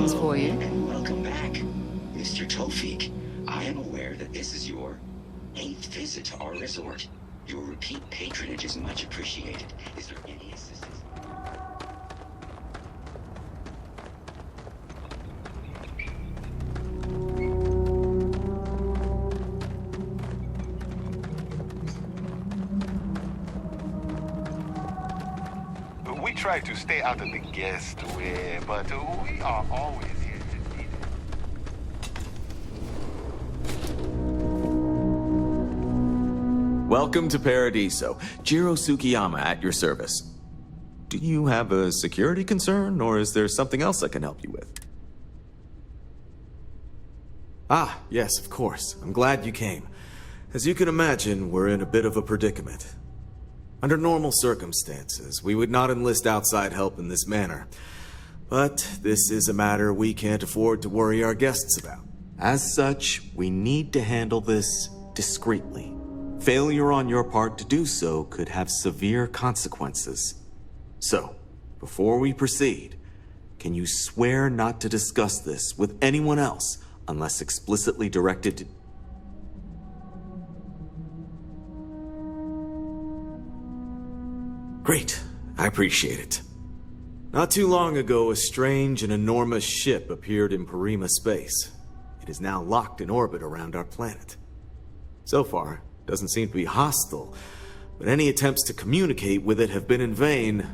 things for you. And welcome back, Mr. Tofik. I am aware that this is your 8th visit to our resort. Your repeat patronage is much appreciated. Is there any assistance? We try to stay out of the guest way, but we are always here if needed. Welcome to Paradiso. Jiro Tsukiyama at your service. Do you have a security concern, or is there something else I can help you with? Ah, yes, of course. I'm glad you came. As you can imagine, we're in a bit of a predicament. Under normal circumstances, we would not enlist outside help in this manner. But this is a matter we can't afford to worry our guests about. As such, we need to handle this discreetly. Failure on your part to do so could have severe consequences. So, before we proceed, can you swear not to discuss this with anyone else unless explicitly directed to... Great. I appreciate it. Not too long ago, a strange and enormous ship appeared in Parima space. It is now locked in orbit around our planet. So far, it doesn't seem to be hostile, but any attempts to communicate with it have been in vain.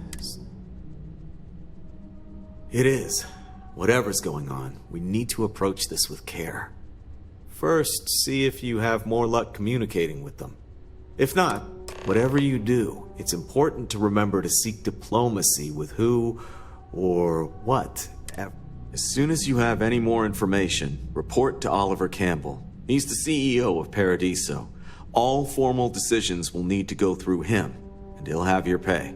It is. Whatever's going on, we need to approach this with care. First, see if you have more luck communicating with them. If not, whatever you do, it's important to remember to seek diplomacy with who or what. As soon as you have any more information, report to Oliver Campbell. He's the CEO of Paradiso. All formal decisions will need to go through him, and he'll have your pay.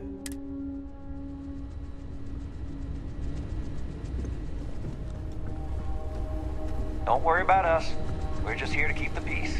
Don't worry about us. We're just here to keep the peace.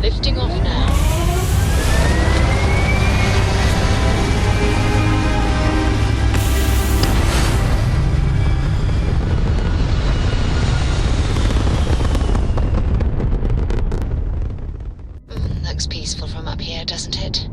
Lifting off now. Looks peaceful from up here, doesn't it?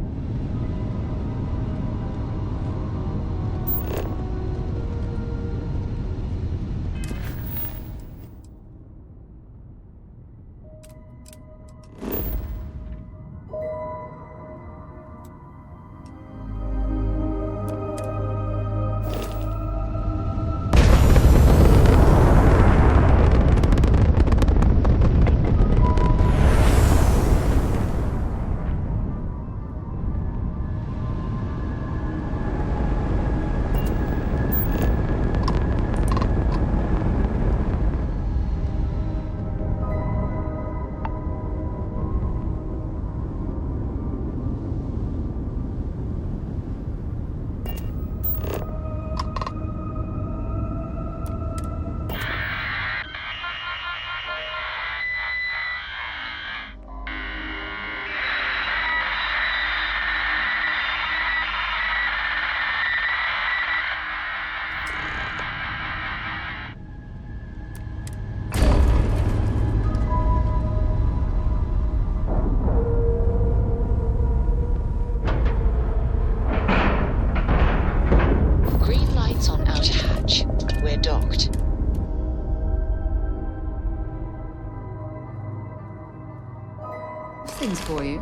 Things for you.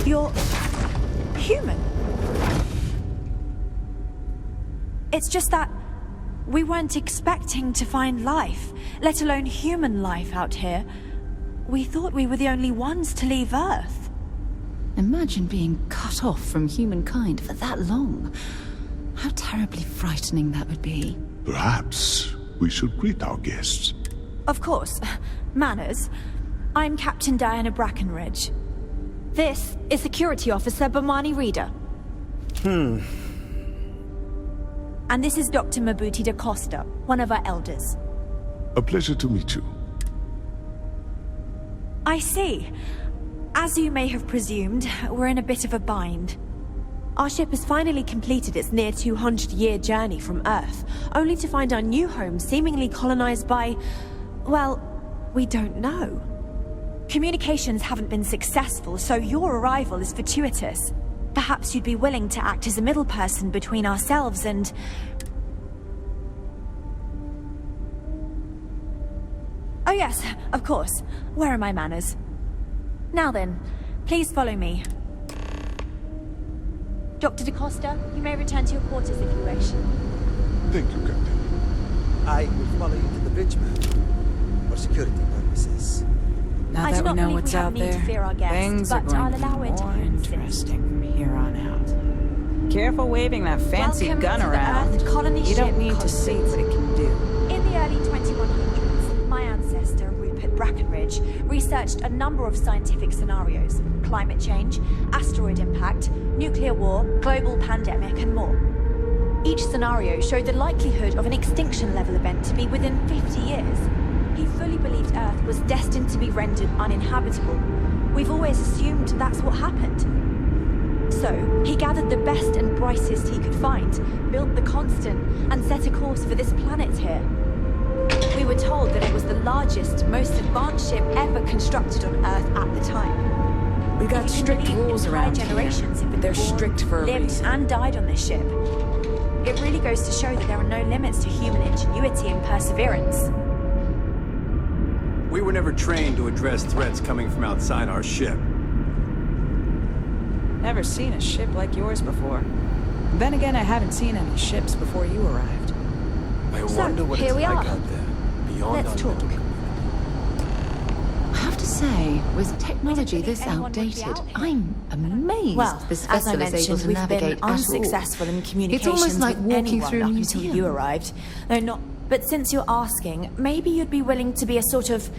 You're human. It's just that we weren't expecting to find life, let alone human life out here. We thought we were the only ones to leave Earth. Imagine being cut off from humankind for that long. How terribly frightening that would be. Perhaps we should greet our guests. Of course. Manners. I'm Captain Diana Brackenridge. This is Security Officer Bomani Reader. And this is Dr. Mabuti da Costa, one of our elders. A pleasure to meet you. I see. As you may have presumed, we're in a bit of a bind. Our ship has finally completed its near 200-year journey from Earth, only to find our new home seemingly colonized by... well, we don't know. Communications haven't been successful, so your arrival is fortuitous. Perhaps you'd be willing to act as a middle person between ourselves and... Oh yes, of course. Where are my manners? Now then, please follow me. Dr. DaCosta, you may return to your quarters if you wish. Thank you, Captain. I will follow you to the bridge, ma'am, for security purposes. Now I do that we not know believe what's we have out need to there, fear our guests, things are but going I'll to be allow more interference in. interesting from here on out. Careful waving that fancy Welcome gun to the around. Earth Colony You don't ship need to see Constant. what it can do. In the early 2100s, my ancestor, Rupert Brackenridge, researched a number of scientific scenarios: climate change, asteroid impact, nuclear war, global pandemic, and more. Each scenario showed the likelihood of an extinction-level event to be within 50 years. He fully believed Earth was destined to be rendered uninhabitable. We've always assumed that's what happened. So, he gathered the best and brightest he could find, built the Constant, and set a course for this planet here. We were told that it was the largest, most advanced ship ever constructed on Earth at the time. We got If you can strict believe, rules entire around generations here. have been They're born, strict for a lived, reason. and died on this ship. It really goes to show that there are no limits to human ingenuity and perseverance. We were never trained to address threats coming from outside our ship. Never seen a ship like yours before. Then again, I haven't seen any ships before you arrived. I So, wonder what here it's we like are. out there, beyond Let's our talk. mental. I have to say, with technology this anyone would be outdated, out here. I'm amazed Well, this as I vessel is able mentioned, to we've navigate been at all. unsuccessful in communications It's almost like with walking anyone through a up until museum. you arrived. No, not. But since you're asking, maybe you'd be willing to be a sort of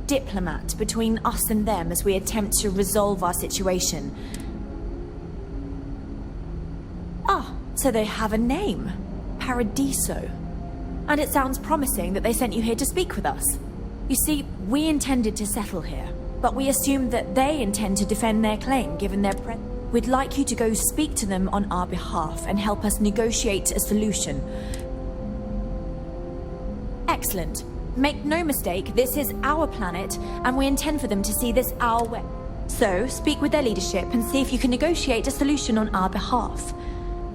diplomat between us and them as we attempt to resolve our situation. Ah, so they have a name. Paradiso. And it sounds promising that they sent you here to speak with us. You see, we intended to settle here, but we assumed that they intend to defend their claim given their We'd like you to go speak to them on our behalf and help us negotiate a solution. Excellent. Make no mistake, this is our planet, and we intend for them to see this our way. So, speak with their leadership and see if you can negotiate a solution on our behalf.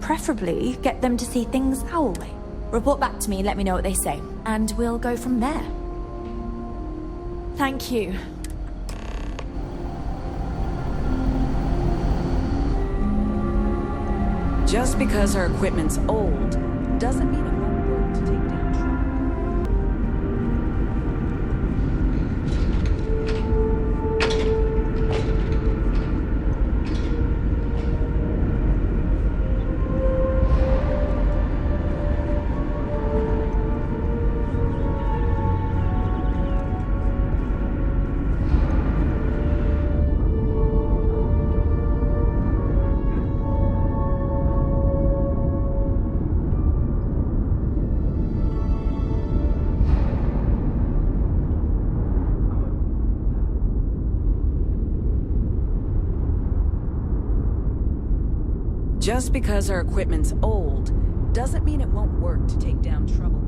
Preferably, get them to see things our way. Report back to me, let me know what they say, and we'll go from there. Thank you. Just because our equipment's old doesn't mean it won't work to take down trouble. Just because our equipment's old doesn't mean it won't work to take down troublemakers.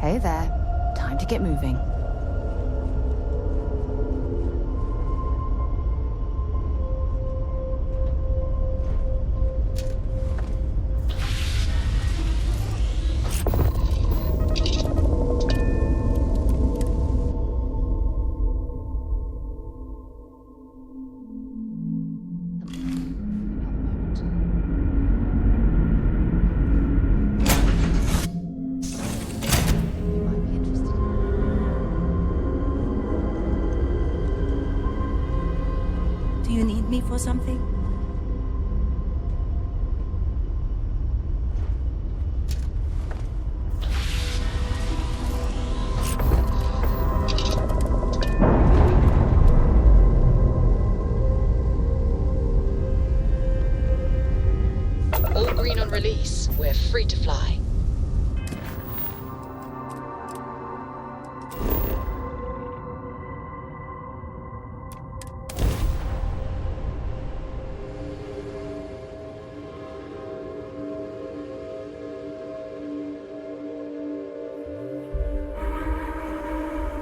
Hey there. Time to get moving. Do you need me for something? All green on release. We're free to fly.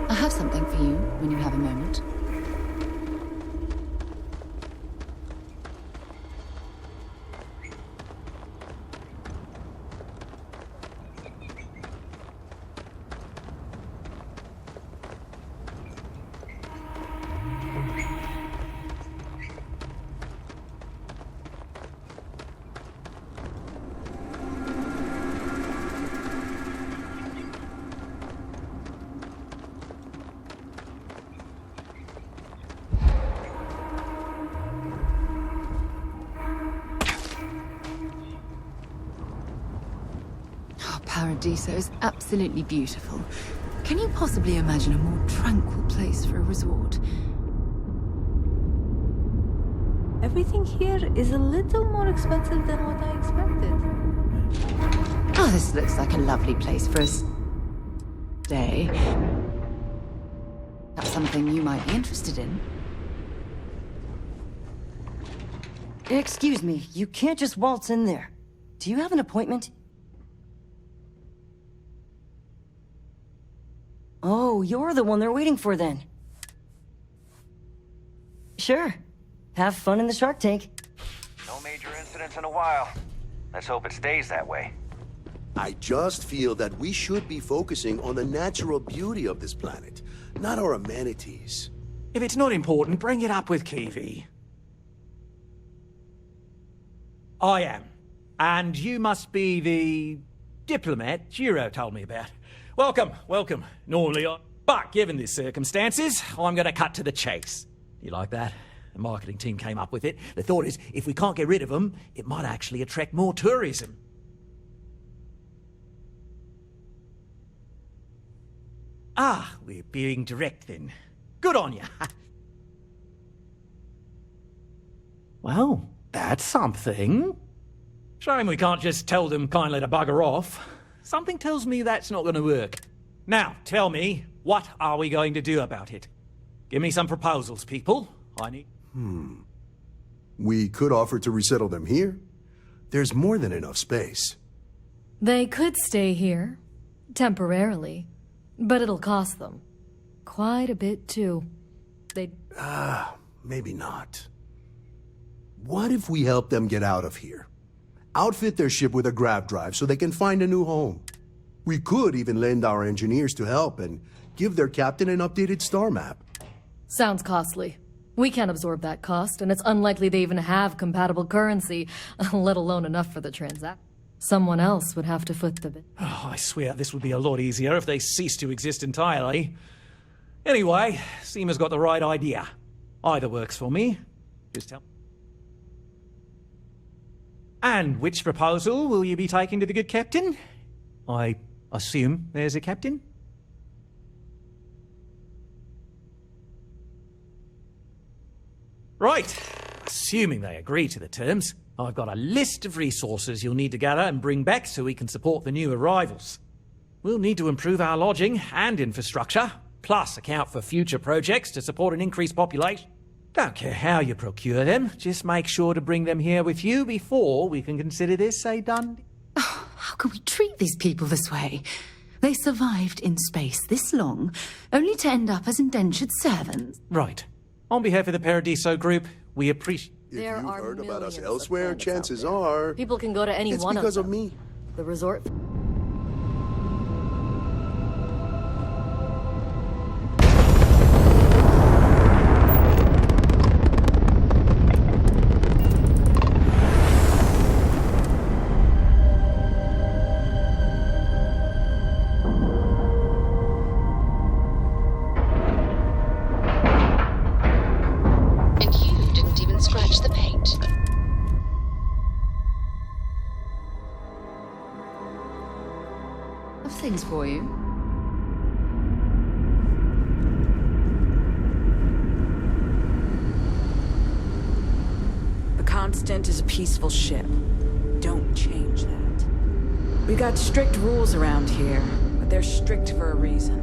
I have something for you when you have a moment. Paradiso is absolutely beautiful. Can you possibly imagine a more tranquil place for a resort? Everything here is a little more expensive than what I expected. Oh, this looks like a lovely place for us. Stay. That's something you might be interested in. Excuse me, you can't just waltz in there. Do you have an appointment? Oh, you're the one they're waiting for then. Sure. Have fun in the shark tank. No major incidents in a while. Let's hope it stays that way. I just feel that we should be focusing on the natural beauty of this planet, not our amenities. If it's not important, bring it up with Kiwi. I am. And you must be the diplomat Jiro told me about. Welcome, welcome. Normally But given the circumstances, I'm going to cut to the chase. You like that? The marketing team came up with it. The thought is, if we can't get rid of them, it might actually attract more tourism. Ah, we're being direct then. Good on you. Well, that's something. Shame we can't just tell them kindly to bugger off. Something tells me that's not going to work. Now, tell me, what are we going to do about it? Give me some proposals, people. I need... We could offer to resettle them here. There's more than enough space. They could stay here, temporarily, but it'll cost them. Quite a bit, too. Maybe not. What if we help them get out of here? Outfit their ship with a grav drive so they can find a new home. We could even lend our engineers to help and give their captain an updated star map. Sounds costly. We can't absorb that cost, and it's unlikely they even have compatible currency, let alone enough for the transaction. Someone else would have to foot the bill. Oh, I swear this would be a lot easier if they ceased to exist entirely. Anyway, Seema's got the right idea. Either works for me. Just tell. And which proposal will you be taking to the good captain? I assume there's a captain? Right. Assuming they agree to the terms, I've got a list of resources you'll need to gather and bring back so we can support the new arrivals. We'll need to improve our lodging and infrastructure, plus account for future projects to support an increased population. Don't care how you procure them, just make sure to bring them here with you before we can consider this a done. Oh, how can we treat these people this way? They survived in space this long, only to end up as indentured servants. Right. On behalf of the Paradiso Group, we appreciate... If you've heard about us elsewhere, chances are... People can go to any one of them. It's because of me. The resort... questions for you. The Constant is a peaceful ship. Don't change that. We got strict rules around here, but they're strict for a reason.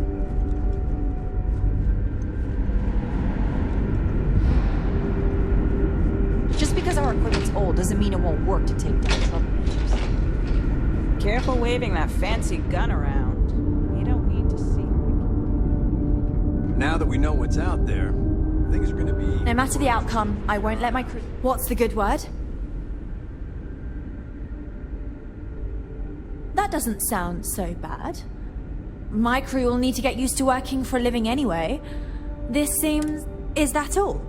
Just because our equipment's old doesn't mean it won't work to take down troublemakers. Careful waving that fancy gun around. You don't need to see. Now that we know what's out there, things are gonna be... No matter the outcome, I won't let my crew... What's the good word? That doesn't sound so bad. My crew will need to get used to working for a living anyway. This seems... Is that all?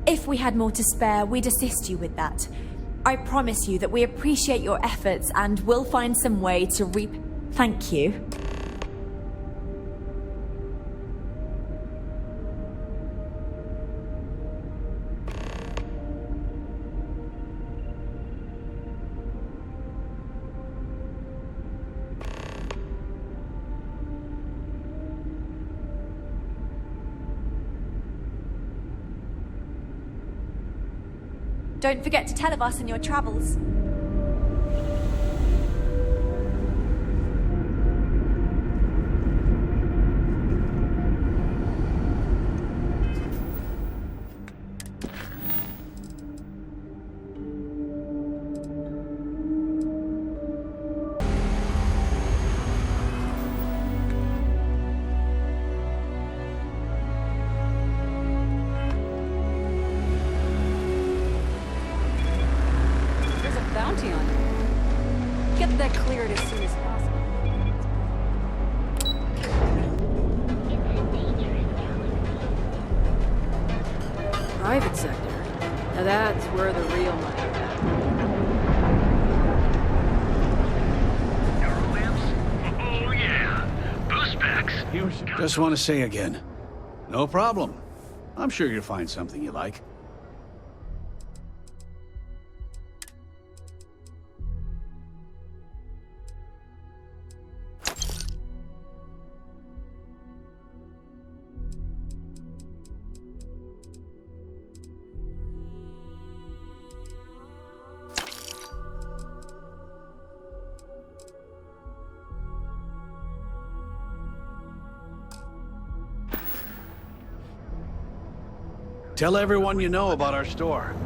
If we had more to spare, we'd assist you with that. I promise you that we appreciate your efforts and we'll find some way to reap... Thank you. Don't forget to tell of us in your travels. Bounty on it. Get that cleared as soon as possible. Private sector. Now that's where the real money is. Oh yeah, boost packs. Just want to say again, no problem. I'm sure you'll find something you like. Tell everyone you know about our store.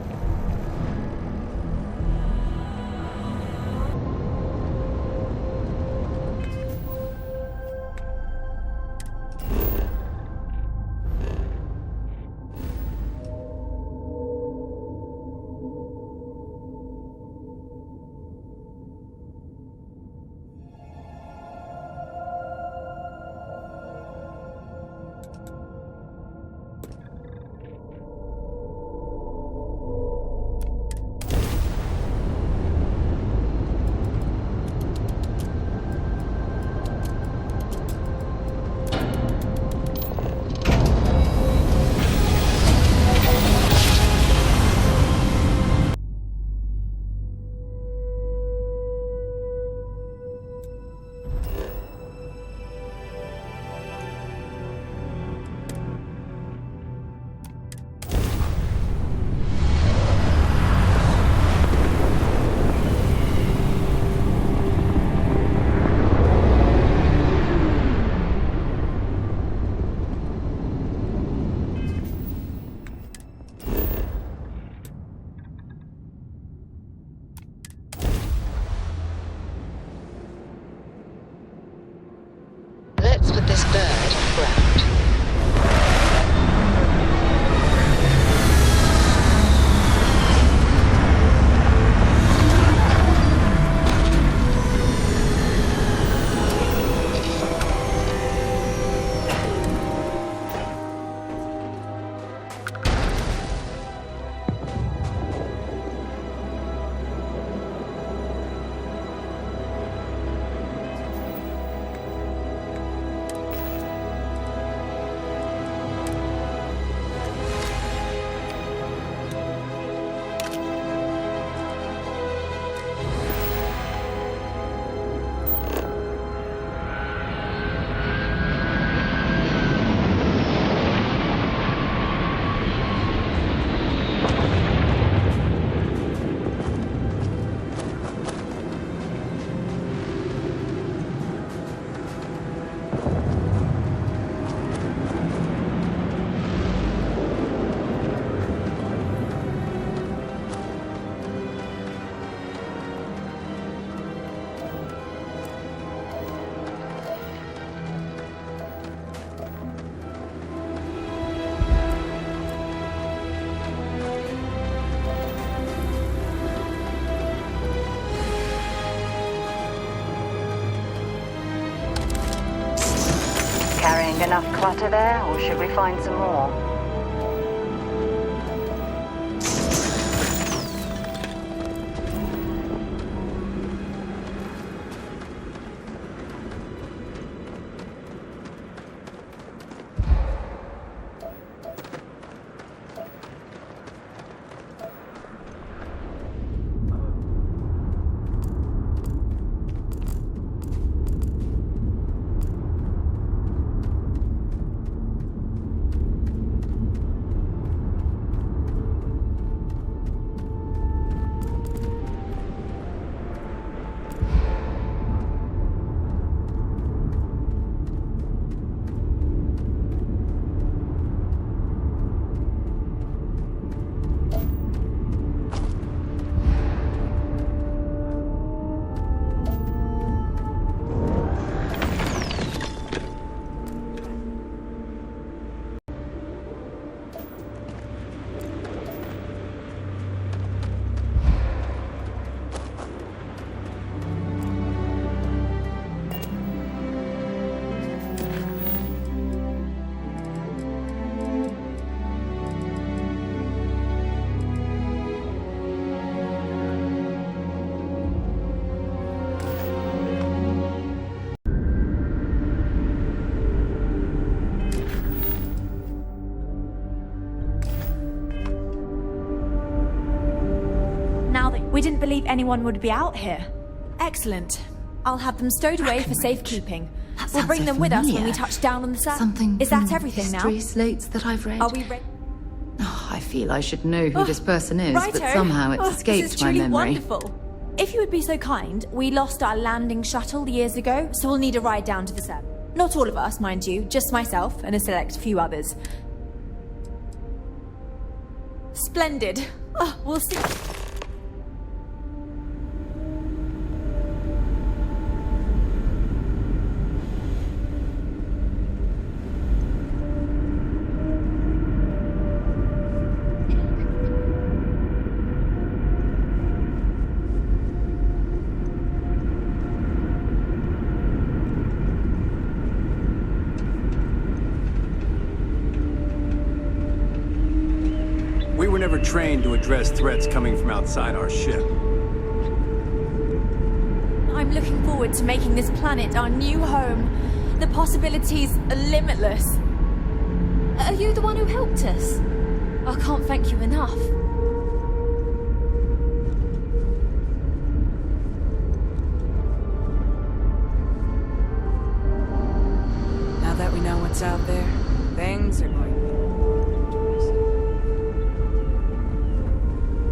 Carrying enough clutter there, or should we find some more? We didn't believe anyone would be out here. Excellent. I'll have them stowed away for safekeeping. We'll bring them with us when we touch down on the surface. Something Is that everything now? history slates that I've read. Are we ready? Oh, I feel I should know who this person is, Righto. but somehow it's escaped this is my truly memory. Wonderful. If you would be so kind, we lost our landing shuttle years ago, so we'll need a ride down to the surface. Not all of us, mind you, just myself and a select few others. Splendid. Oh, we'll see. We were never trained to address threats coming from outside our ship. I'm looking forward to making this planet our new home. The possibilities are limitless. Are you the one who helped us? I can't thank you enough. Now that we know what's out there, things are going.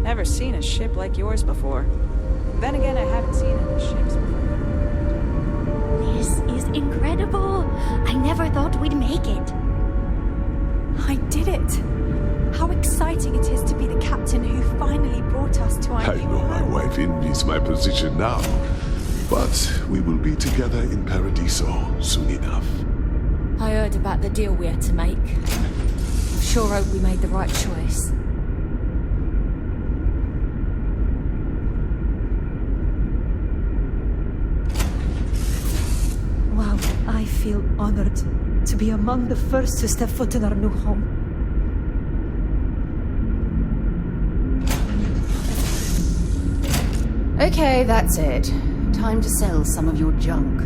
Never seen a ship like yours before. Then again, I haven't seen any ships before. This is incredible. I never thought we'd make it. I did it. How exciting it is to be the captain who finally brought us to our I know my wife envies my position now, but we will be together in Paradiso soon enough. I heard about the deal we had to make. I sure hope we made the right choice. Wow, I feel honored to be among the first to step foot in our new home. Okay, that's it. Time to sell some of your junk.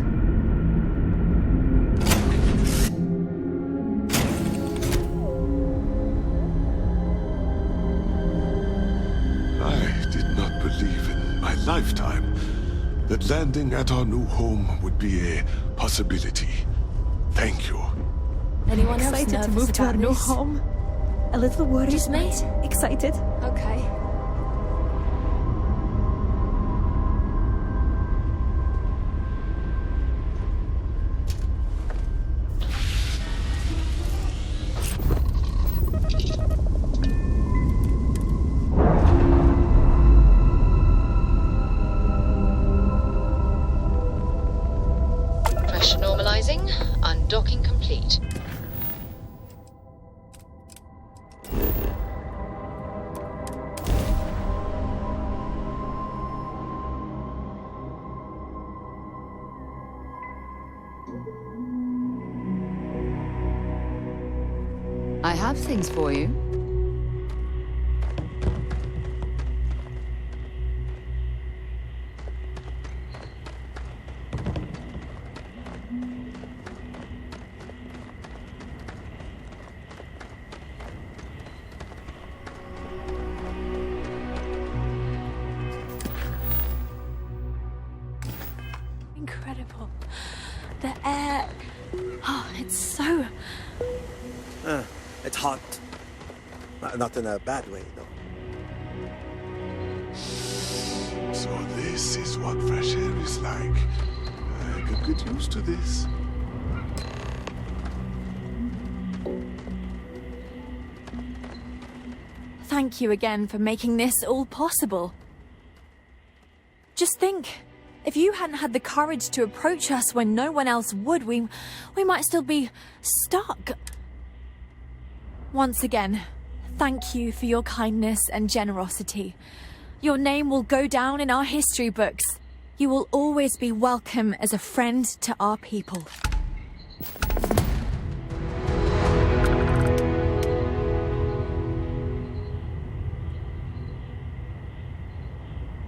I did not believe in my lifetime that landing at our new home would be a possibility. Thank you. Anyone else Excited to nervous move to our about new this? home. A little worried, Just me? but excited. Okay. I have things for you. Incredible. The air... Oh, it's so... It's hot. Not in a bad way, though. So this is what fresh air is like. I could get used to this. Thank you again for making this all possible. Just think, if you hadn't had the courage to approach us when no one else would, we might still be stuck. Once again, thank you for your kindness and generosity. Your name will go down in our history books. You will always be welcome as a friend to our people.